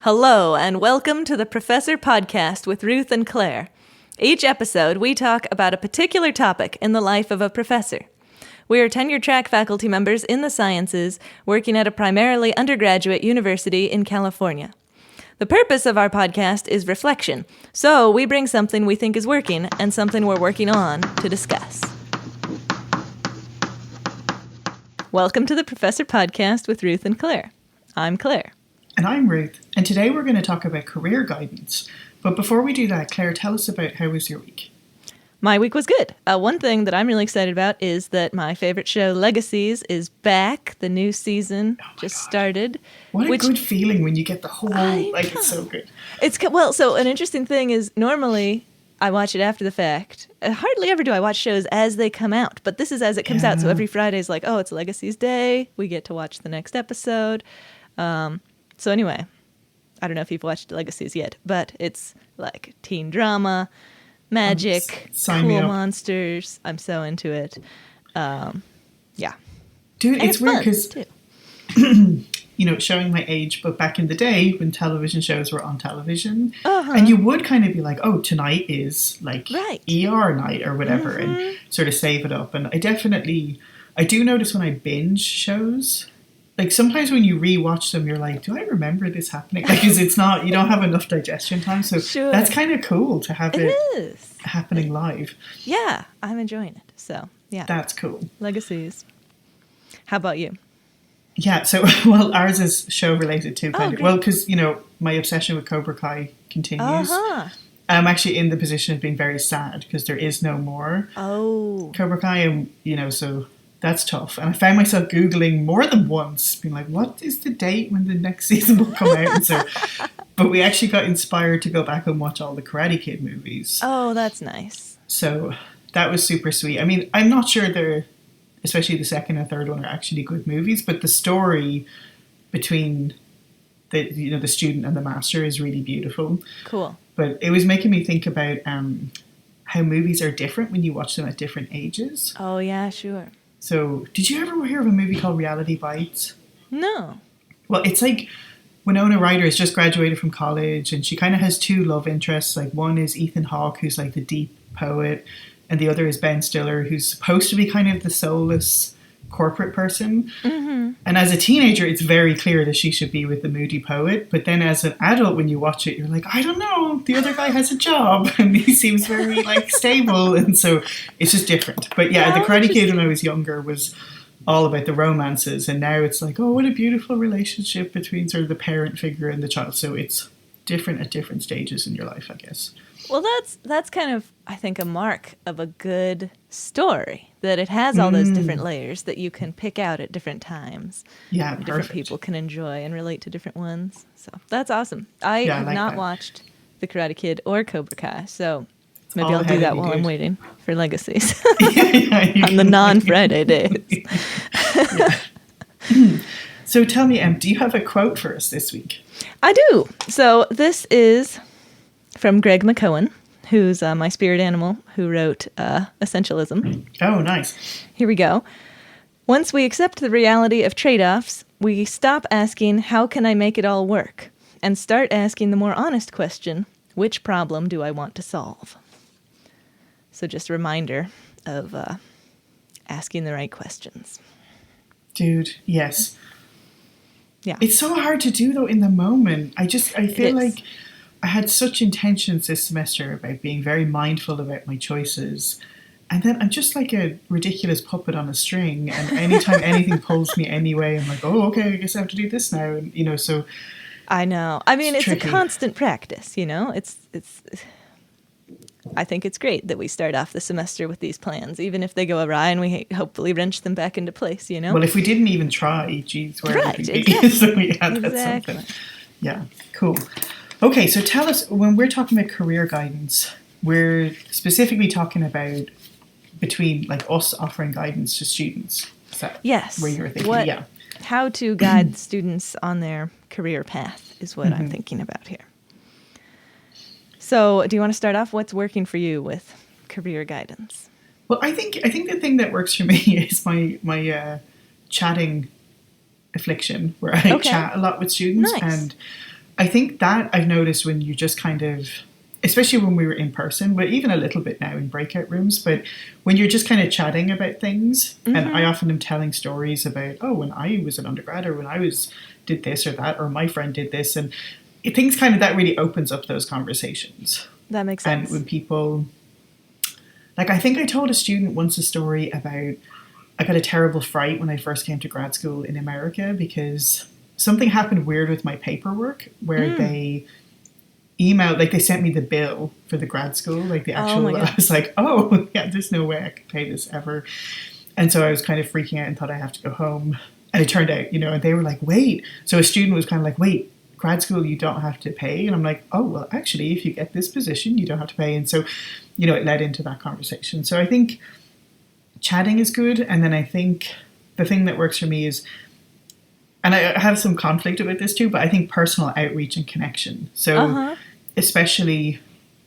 Hello, and welcome to the Professor Podcast with Ruth and Claire. Each episode, we talk about a particular topic in the life of a professor. We are tenure-track faculty members in the sciences, working at a primarily undergraduate university in California. The purpose of our podcast is reflection, so we bring something we think is working and something we're working on to discuss. Welcome to the Professor Podcast with Ruth and Claire. I'm Claire. And I'm Ruth, and today we're going to talk about career guidance. But before we do that, Claire, tell us about how was your week? My week was good. One thing that I'm really excited about is that my favorite show, Legacies, is back. The new season just started. What a good feeling when you get the whole, it's so good. So an interesting thing is normally I watch it after the fact. Hardly ever do I watch shows as they come out, but this is as it comes out. So every Friday is like, oh, it's Legacies Day. We get to watch the next episode. So anyway, I don't know if you've watched Legacies yet, but it's like teen drama, magic, cool monsters. I'm so into it. Yeah. Dude, it's weird because, showing my age, but back in the day when television shows were on television, and you would kind of be like, oh, tonight is ER night or whatever, and sort of save it up. And I do notice when I binge shows, like sometimes when you rewatch them, you're like, do I remember this happening? Like, because it's not, you don't have enough digestion time. So that's kind of cool to have it happening live. Yeah, I'm enjoying it. So, yeah. That's cool. Legacies. How about you? Yeah, so, ours is show related too, kind of. Well, because, my obsession with Cobra Kai continues. I'm actually in the position of being very sad because there is no more Cobra Kai, and, so that's tough. And I found myself Googling more than once, being like, what is the date when the next season will come out? And but we actually got inspired to go back and watch all the Karate Kid movies. Oh, that's nice. So that was super sweet. I mean, I'm not sure especially the second and third one are actually good movies, but the story between the student and the master is really beautiful. Cool. But it was making me think about how movies are different when you watch them at different ages. Oh, yeah, sure. So, did you ever hear of a movie called Reality Bites? No. Well, it's like Winona Ryder has just graduated from college and she kind of has two love interests. Like one is Ethan Hawke, who's like the deep poet, and the other is Ben Stiller, who's supposed to be kind of the soulless corporate person. Mm-hmm. And as a teenager, it's very clear that she should be with the moody poet. But then as an adult, when you watch it, you're like, I don't know, the other guy has a job and he seems very stable. And so it's just different. But the Karate Kid when I was younger was all about the romances. And now it's like, oh, what a beautiful relationship between sort of the parent figure and the child. So it's different at different stages in your life, I guess. Well, that's kind of, I think, a mark of a good story, that it has all those different layers that you can pick out at different times. Yeah, different people can enjoy and relate to different ones. So that's awesome. I have not watched The Karate Kid or Cobra Kai, so maybe I'll do that while I'm waiting for Legacies on the non-Friday days. So tell me, do you have a quote for us this week? I do. So this is from Greg McKeown, who's my spirit animal, who wrote Essentialism. Oh, nice. Here we go. Once we accept the reality of trade-offs, we stop asking, how can I make it all work? And start asking the more honest question, which problem do I want to solve? So just a reminder of asking the right questions. Dude, yes. Yeah. It's so hard to do, though, in the moment. I feel like I had such intentions this semester about being very mindful about my choices. And then I'm just like a ridiculous puppet on a string. And anytime anything pulls me anyway, I'm like, oh, okay, I guess I have to do this now. And, so. I know. I mean, it's tricky. A constant practice, It's I think it's great that we start off the semester with these plans, even if they go awry and we hopefully wrench them back into place, Well, if we didn't even try, geez, where right, would we exactly. be? So we had that something. Yeah, cool. Okay, so tell us, when we're talking about career guidance, we're specifically talking about between us offering guidance to students. Is that where you were thinking? How to guide students on their career path is what I'm thinking about here. So do you want to start off? What's working for you with career guidance? Well, I think the thing that works for me is my chatting affliction, where I chat a lot with students. Nice. And I think that I've noticed when you just kind of, especially when we were in person, but even a little bit now in breakout rooms, but when you're just kind of chatting about things, and I often am telling stories about, oh, when I was an undergrad, or when did this or that, or my friend did this, and things kind of, that really opens up those conversations. That makes sense. And when people, like, I think I told a student once a story about, I got a terrible fright when I first came to grad school in America because something happened weird with my paperwork where they emailed, like they sent me the bill for the grad school, like the actual, I was like, oh yeah, there's no way I could pay this ever. And so I was kind of freaking out and thought I have to go home. And it turned out, and they were like, wait. So a student was kind of like, wait, grad school, you don't have to pay. And I'm like, oh, well, actually, if you get this position, you don't have to pay. And so, it led into that conversation. So I think chatting is good. And then I think the thing that works for me is, and I have some conflict about this too, but I think personal outreach and connection. So especially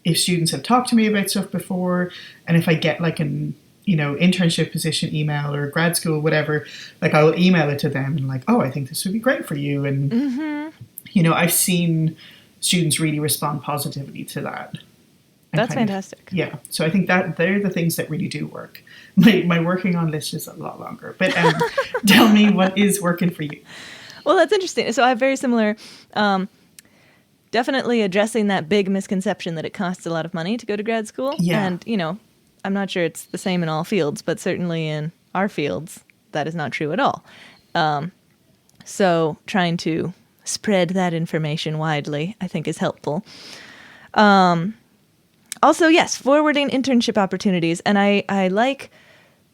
if students have talked to me about stuff before, and if I get like an, internship position email or grad school, whatever, like I will email it to them and like, oh, I think this would be great for you. And, I've seen students really respond positively to that. That's fantastic. Yeah. So I think that they're the things that really do work. My working on list is a lot longer, but tell me what is working for you. Well, that's interesting. So I have very similar, definitely addressing that big misconception that it costs a lot of money to go to grad school. Yeah. And, I'm not sure it's the same in all fields, but certainly in our fields, that is not true at all. So trying to spread that information widely, I think, is helpful. Also, yes, forwarding internship opportunities. And I like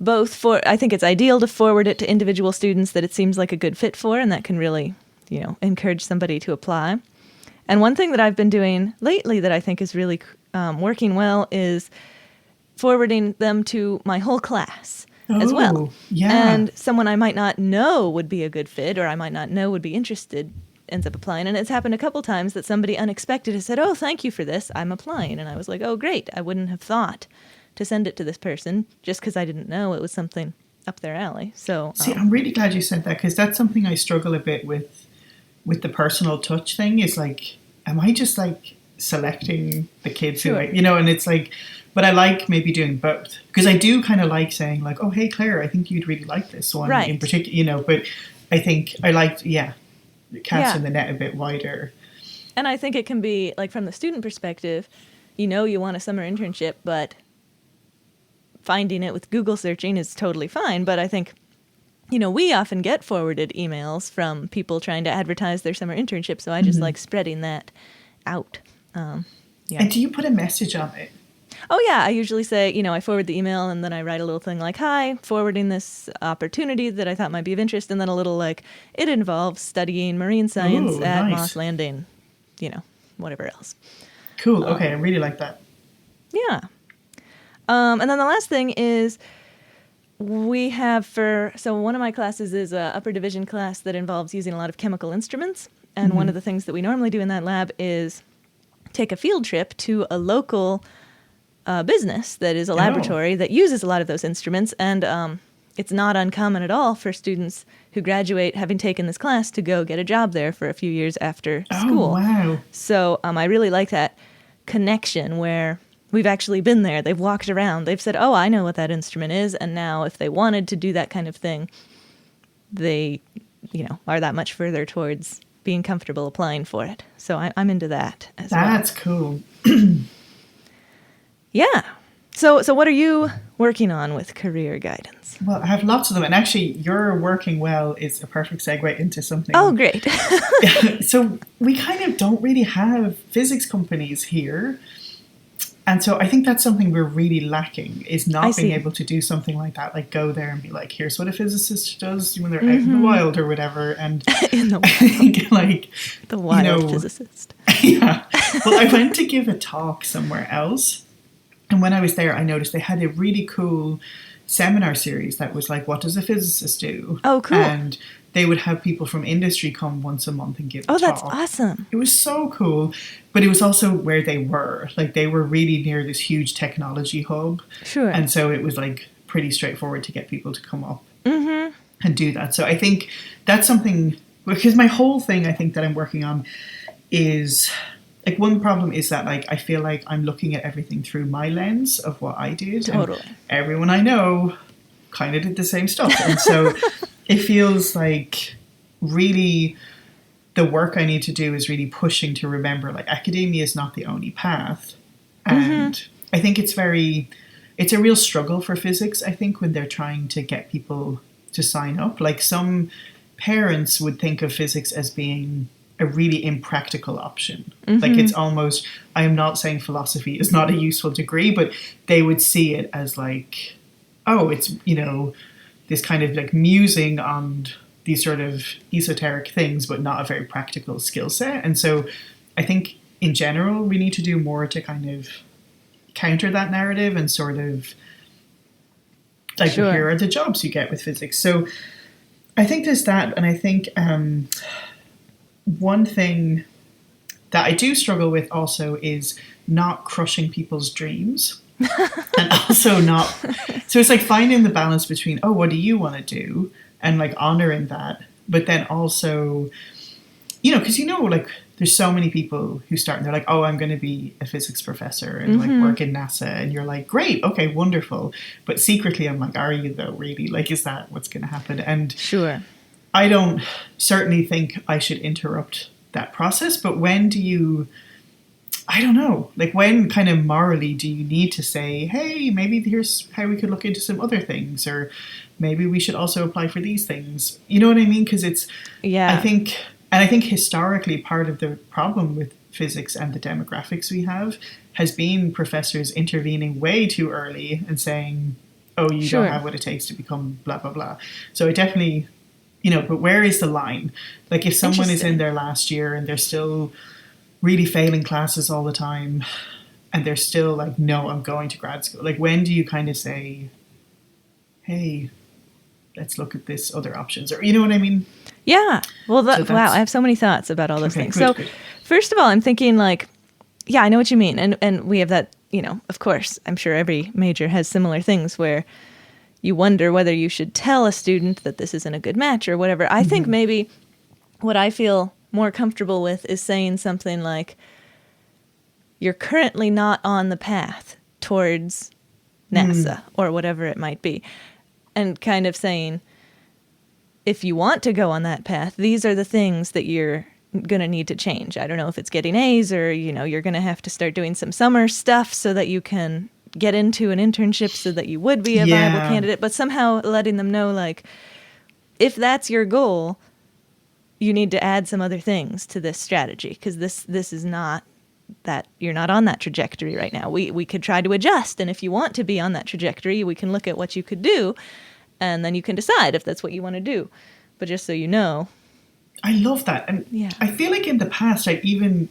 both I think it's ideal to forward it to individual students that it seems like a good fit for, and that can really, encourage somebody to apply. And one thing that I've been doing lately that I think is really working well is forwarding them to my whole class as well. Yeah. And someone I might not know would be a good fit, or I might not know would be interested, ends up applying. And it's happened a couple times that somebody unexpected has said, oh, thank you for this, I'm applying. And I was like, oh, great. I wouldn't have thought to send it to this person just because I didn't know it was something up their alley. So see, I'm really glad you said that, because that's something I struggle a bit with the personal touch thing, is like, am I just like selecting the kids who and it's like, but I like maybe doing both, because I do kind of like saying like, oh, hey, Claire, I think you'd really like this one in particular, but I think I liked, casting the net a bit wider. And I think it can be like, from the student perspective, you want a summer internship, but finding it with Google searching is totally fine. But I think, we often get forwarded emails from people trying to advertise their summer internship. So I just like spreading that out. And do you put a message on it? Oh, yeah. I usually say, I forward the email and then I write a little thing like, hi, forwarding this opportunity that I thought might be of interest. And then a little like, it involves studying marine science at Moss Landing, whatever else. Cool. Okay. I really like that. Yeah. And then the last thing is we have so one of my classes is a upper division class that involves using a lot of chemical instruments. And one of the things that we normally do in that lab is take a field trip to a local business that is a laboratory that uses a lot of those instruments. And it's not uncommon at all for students who graduate having taken this class to go get a job there for a few years after school. Oh, wow. So I really like that connection where we've actually been there. They've walked around. They've said, oh, I know what that instrument is. And now if they wanted to do that kind of thing, they, are that much further towards being comfortable applying for it. So I'm into that as well. That's cool. Yeah. So what are you working on with career guidance? Well, I have lots of them. And actually, your working well is a perfect segue into something. Oh, great. So we kind of don't really have physics companies here. And so I think that's something we're really lacking, is not being able to do something like that, like go there and be like, here's what a physicist does when they're out in the wild or whatever. And in the wild. I think like the wild physicist. Yeah. Well, I went to give a talk somewhere else. And when I was there, I noticed they had a really cool seminar series that was like, what does a physicist do? Oh, cool. And they would have people from industry come once a month and give a talk. Oh, that's awesome. It was so cool. But it was also where they were. Like, they were really near this huge technology hub. Sure. And so it was like pretty straightforward to get people to come up and do that. So I think that's something, because my whole thing I think that I'm working on is like one problem is that like I feel like I'm looking at everything through my lens of what I did. Totally. And everyone I know kind of did the same stuff. And so it feels like really the work I need to do is really pushing to remember like academia is not the only path. And I think it's a real struggle for physics, I think, when they're trying to get people to sign up. Like some parents would think of physics as being a really impractical option. Like it's almost, I am not saying philosophy is not a useful degree, but they would see it as like, oh, it's, you know, this kind of like musing on these sort of esoteric things, but not a very practical skill set. And so I think in general, we need to do more to kind of counter that narrative and sort of like, Sure. Here are the jobs you get with physics. So I think there's that. And I think one thing that I do struggle with also is not crushing people's dreams. And also not, so it's like finding the balance between, oh, what do you want to do? And like honoring that. But then also, you know, because you know, like there's so many people who start and they're like, oh, I'm going to be a physics professor and like work in NASA. And you're like, great, okay, wonderful. But secretly I'm like, are you though, really? Like, is that what's going to happen? And Sure. I don't certainly think I should interrupt that process. But when do you, I don't know, like when kind of morally do you need to say, hey, maybe here's how we could look into some other things, or maybe we should also apply for these things. You know what I mean? Because it's, Yeah. I think historically part of the problem with physics and the demographics we have has been professors intervening way too early and saying, oh, you Sure. don't have what it takes to become blah, blah, blah. So I definitely, you know, but where is the line? Like if someone is in their last year and they're still really failing classes all the time and they're still like, no, I'm going to grad school. Like when do you kind of say, hey, let's look at this other options, or you know what I mean? Yeah. Well, So wow, I have so many thoughts about all those Okay, things. good, So good. first of all, I'm thinking like, yeah, I know what you mean. And we have that, you know, of course, I'm sure every major has similar things where you wonder whether you should tell a student that this isn't a good match or whatever. I think maybe what I feel more comfortable with is saying something like, you're currently not on the path towards NASA or whatever it might be. And kind of saying, if you want to go on that path, these are the things that you're going to need to change. I don't know if it's getting A's or, you know, you're going to have to start doing some summer stuff so that you can get into an internship so that you would be a viable candidate. But somehow letting them know, like, if that's your goal, you need to add some other things to this strategy because this is not that you're not on that trajectory right now. We could try to adjust. And if you want to be on that trajectory, we can look at what you could do. And then you can decide if that's what you want to do. But just so you know. I love that. And Yeah. I feel like in the past, I've even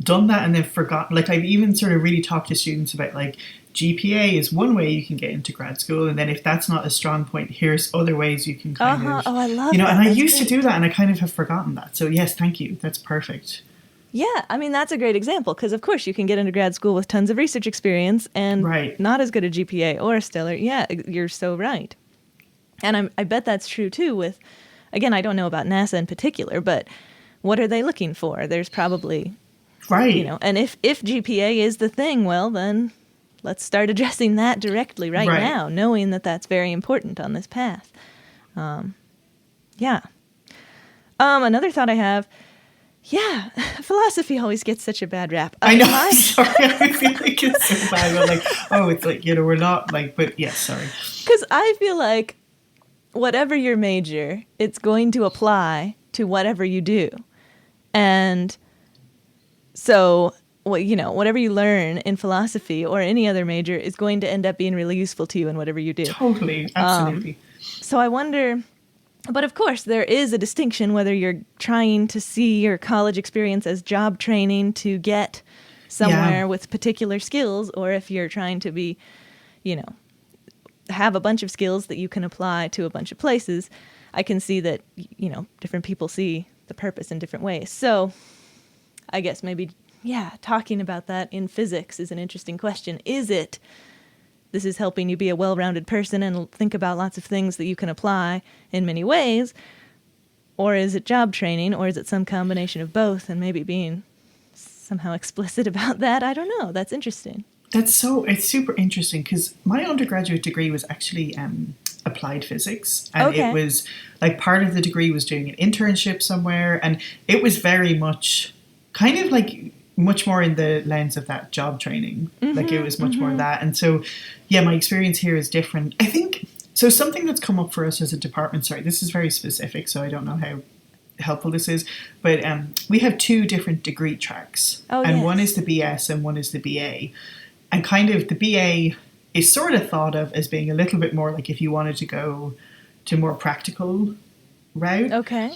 done that and then forgotten. Like I've even sort of really talked to students about like GPA is one way you can get into grad school. And then if that's not a strong point, here's other ways you can kind of, Oh, I love you know, that. and I That's used to great. do that and I kind of have forgotten that. So yes, thank you. That's perfect. Yeah, I mean, that's a great example because, of course, you can get into grad school with tons of research experience and Right. not as good a GPA or a stellar. Yeah, you're so right. And I bet that's true, too, with, again, I don't know about NASA in particular, but what are they looking for? There's probably, Right. you know, and if GPA is the thing, well, then let's start addressing that directly right now, knowing that that's very important on this path. Yeah. Another thought I have, yeah, philosophy always gets such a bad rap. I know. Sorry, I feel like it's so bad. But like, oh, it's like, you know, we're not like, but yes, sorry. Because I feel like whatever your major, it's going to apply to whatever you do. And so, well, you know, whatever you learn in philosophy or any other major is going to end up being really useful to you in whatever you do. Totally. Absolutely. So I wonder, but of course, there is a distinction whether you're trying to see your college experience as job training to get somewhere with particular skills, or if you're trying to be, you know, have a bunch of skills that you can apply to a bunch of places. I can see that, you know, different people see the purpose in different ways. So I guess maybe, yeah, talking about that in physics is an interesting question. Is it, this is helping you be a well-rounded person and think about lots of things that you can apply in many ways, or is it job training, or is it some combination of both and maybe being somehow explicit about that. I don't know. That's interesting. It's super interesting because my undergraduate degree was actually applied physics, and Okay. it was like part of the degree was doing an internship somewhere, and it was very much kind of like much more in the lens of that job training. Like it was much more that. And so, yeah, my experience here is different. I think, so something that's come up for us as a department, sorry, this is very specific, so I don't know how helpful this is, but we have two different degree tracks. And yes. one is the BS and one is the BA. And kind of the BA is sort of thought of as being a little bit more like if you wanted to go to more practical route. Okay.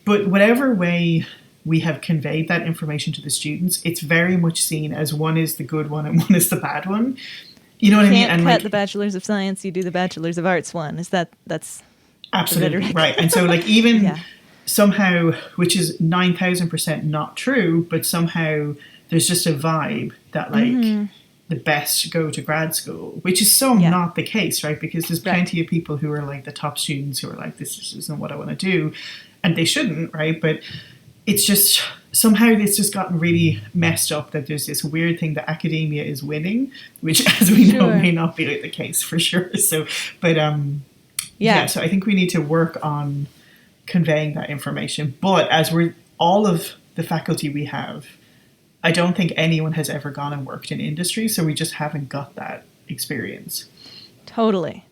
But whatever way we have conveyed that information to the students, it's very much seen as one is the good one and one is the bad one. You know what I mean? Can't And cut the Bachelors of Science, you do the Bachelors of Arts one. That's absolutely right. And so like even yeah. somehow, which is 9,000% not true, but somehow there's just a vibe that like the best go to grad school, which is so not the case, right? Because there's plenty of people who are like the top students who are like, this isn't what I want to do. And they shouldn't, right? But it's just somehow it's just gotten really messed up that there's this weird thing that academia is winning, which as we know may not be like the case for sure. So, but so I think we need to work on conveying that information. But as we're all of the faculty we have, I don't think anyone has ever gone and worked in industry, so we just haven't got that experience. Totally.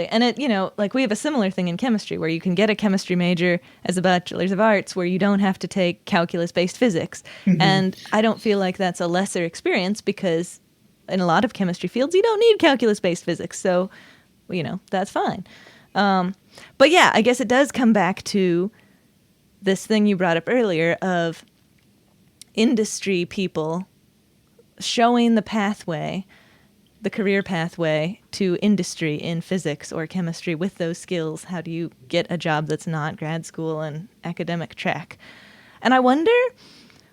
And it, like we have a similar thing in chemistry where you can get a chemistry major as a Bachelor's of Arts where you don't have to take calculus-based physics. And I don't feel like that's a lesser experience because in a lot of chemistry fields, you don't need calculus-based physics. So, that's fine. But yeah, I guess it does come back to this thing you brought up earlier of industry people showing the pathway, the career pathway to industry in physics or chemistry with those skills. How do you get a job that's not grad school and academic track? And I wonder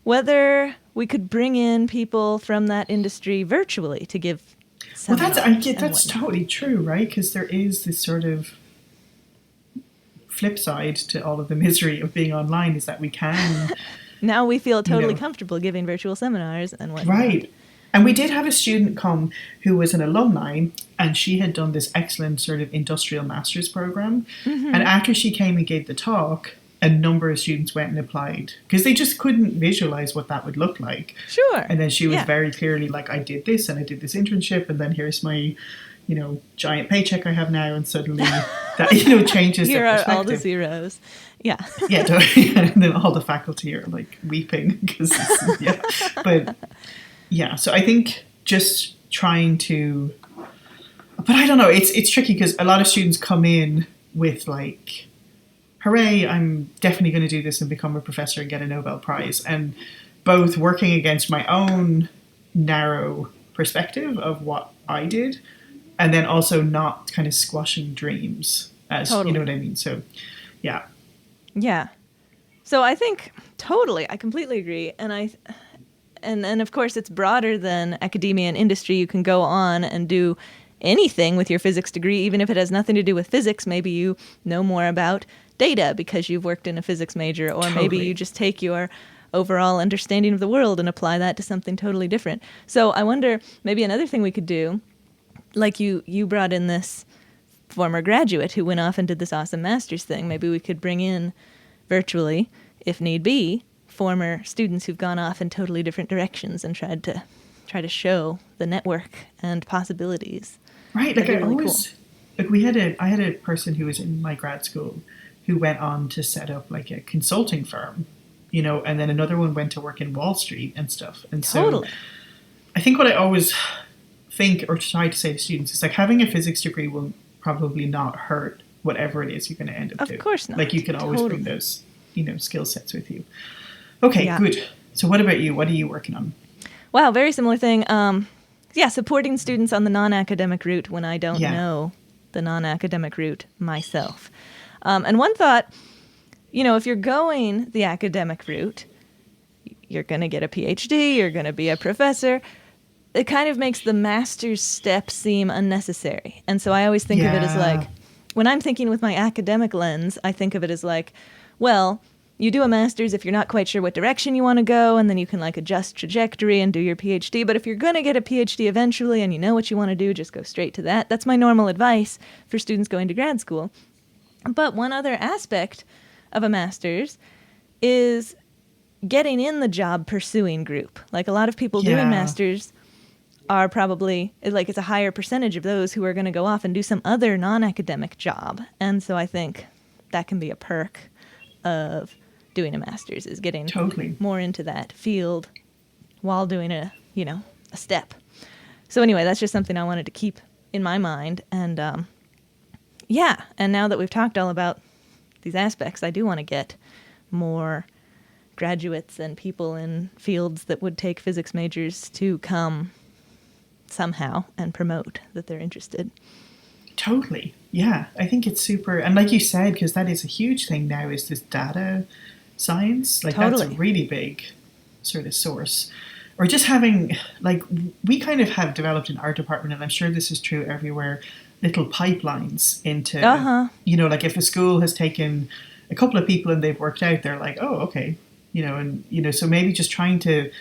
whether we could bring in people from that industry virtually to give seminars. Well, that's totally true, right? Because there is this sort of flip side to all of the misery of being online is that we can... Now we feel totally comfortable giving virtual seminars and whatnot. Right. And we did have a student come who was an alumni, and she had done this excellent sort of industrial master's program. And after she came and gave the talk, a number of students went and applied because they just couldn't visualize what that would look like. Sure. And then she was very clearly like, I did this and I did this internship, and then here's my, giant paycheck I have now, and suddenly that, changes Here the are perspective. all the zeros. Yeah. Yeah, and then all the faculty are like weeping because, But yeah, so I think just trying to, but I don't know, it's tricky because a lot of students come in with like, hooray, I'm definitely going to do this and become a professor and get a Nobel Prize. And both working against my own narrow perspective of what I did, and then also not kind of squashing dreams as, you know what I mean? So, yeah. Yeah. So I think I completely agree. And of course it's broader than academia and industry. You can go on and do anything with your physics degree, even if it has nothing to do with physics. Maybe you know more about data because you've worked in a physics major, or maybe you just take your overall understanding of the world and apply that to something totally different. So I wonder, maybe another thing we could do, like you brought in this former graduate who went off and did this awesome master's thing. Maybe we could bring in virtually, if need be, former students who've gone off in totally different directions and try to show the network and possibilities. Right, like I always, like I had a person who was in my grad school who went on to set up like a consulting firm, and then another one went to work in Wall Street and stuff. And so I think what I always think or try to say to students is like having a physics degree will probably not hurt whatever it is you're going to end up doing. Of course not. Like you can always bring those, skill sets with you. Okay, good. So what about you? What are you working on? Wow, very similar thing. Supporting students on the non-academic route when I don't know the non-academic route myself. And one thought, if you're going the academic route, you're going to get a PhD, you're going to be a professor. It kind of makes the master's step seem unnecessary. And so I always think of it as like, when I'm thinking with my academic lens, I think of it as like, well, you do a master's if you're not quite sure what direction you want to go, and then you can like adjust trajectory and do your PhD. But if you're going to get a PhD eventually and you know what you want to do, just go straight to that. That's my normal advice for students going to grad school. But one other aspect of a master's is getting in the job pursuing group. Like a lot of people doing masters are probably, like it's a higher percentage of those who are going to go off and do some other non-academic job. And so I think that can be a perk of doing a master's, is getting more into that field while doing a step. So anyway, that's just something I wanted to keep in my mind. And and now that we've talked all about these aspects, I do want to get more graduates and people in fields that would take physics majors to come somehow and promote that they're interested. Totally. Yeah, I think it's super. And like you said, because that is a huge thing now, is this data science. Like that's a really big sort of source. Or just having, like, we kind of have developed in our department, and I'm sure this is true everywhere, little pipelines into, like if a school has taken a couple of people and they've worked out, they're like, oh, okay. So maybe just trying to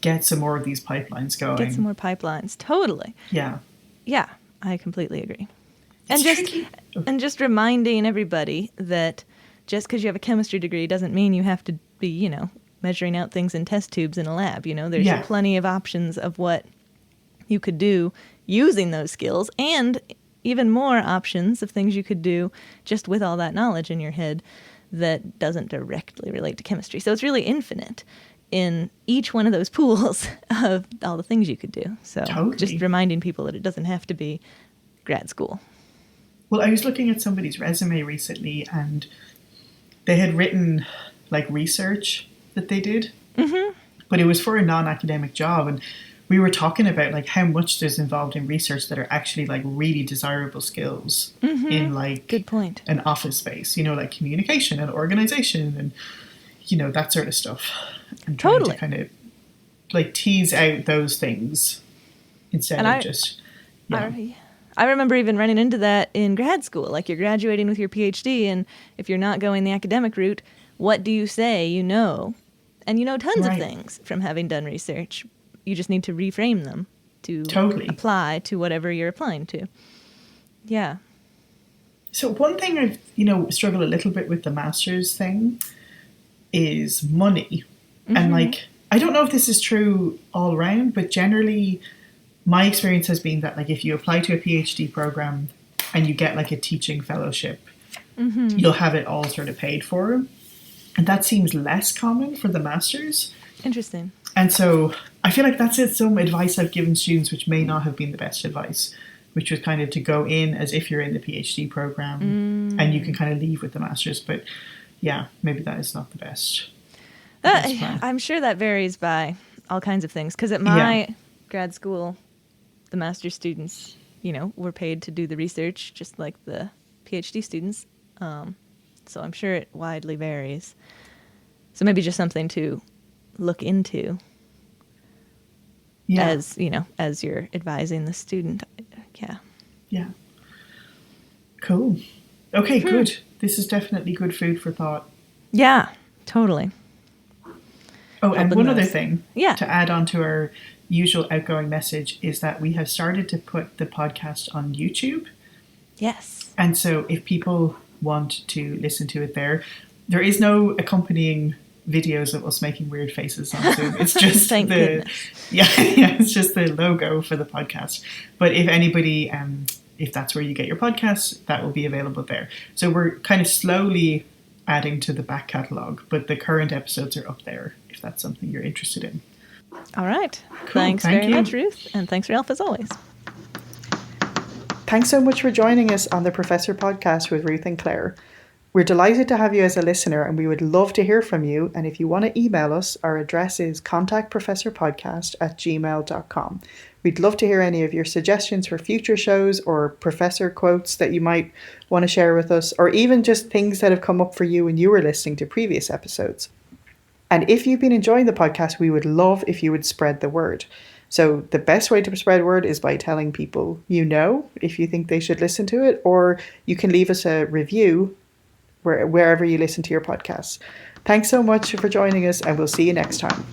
get some more of these pipelines going. Get some more pipelines. Totally. Yeah. Yeah, I completely agree. And just reminding everybody that just because you have a chemistry degree doesn't mean you have to be, measuring out things in test tubes in a lab. There's plenty of options of what you could do using those skills, and even more options of things you could do just with all that knowledge in your head that doesn't directly relate to chemistry. So it's really infinite in each one of those pools of all the things you could do. So just reminding people that it doesn't have to be grad school. Well, I was looking at somebody's resume recently, and they had written like research that they did, but it was for a non-academic job. And we were talking about like how much there's involved in research that are actually like really desirable skills in like good point. An office space, like communication and organization and, that sort of stuff. And trying to kind of like tease out those things instead of just, I remember even running into that in grad school. Like you're graduating with your PhD, and if you're not going the academic route, what do you say? And you know tons of things from having done research. You just need to reframe them to apply to whatever you're applying to. Yeah. So one thing I've, struggled a little bit with the master's thing is money. And like, I don't know if this is true all around, but generally my experience has been that like if you apply to a PhD program and you get like a teaching fellowship, you'll have it all sort of paid for. And that seems less common for the master's. Interesting. And so I feel like that's some advice I've given students which may not have been the best advice, which was kind of to go in as if you're in the PhD program and you can kind of leave with the master's. But yeah, maybe that is not the best. I'm sure that varies by all kinds of things. Because at my grad school, the master's students, were paid to do the research just like the PhD students. So I'm sure it widely varies. So maybe just something to look into as you're advising the student. Yeah. Cool. Okay, good. This is definitely good food for thought. Yeah, totally. Oh, and one other thing to add on to our usual outgoing message is that we have started to put the podcast on YouTube. Yes. And so if people want to listen to it there is no accompanying videos of us making weird faces on Zoom. It's just it's just the logo for the podcast. But if anybody, if that's where you get your podcasts, that will be available there. So we're kind of slowly adding to the back catalogue, but the current episodes are up there if that's something you're interested in. All right. Cool. Thanks very much, Ruth. And thanks, Ralph, as always. Thanks so much for joining us on the Professor Podcast with Ruth and Claire. We're delighted to have you as a listener, and we would love to hear from you. And if you want to email us, our address is contactprofessorpodcast@gmail.com. We'd love to hear any of your suggestions for future shows or professor quotes that you might want to share with us, or even just things that have come up for you when you were listening to previous episodes. And if you've been enjoying the podcast, we would love if you would spread the word. So the best way to spread word is by telling people if you think they should listen to it, or you can leave us a review wherever you listen to your podcasts. Thanks so much for joining us, and we'll see you next time.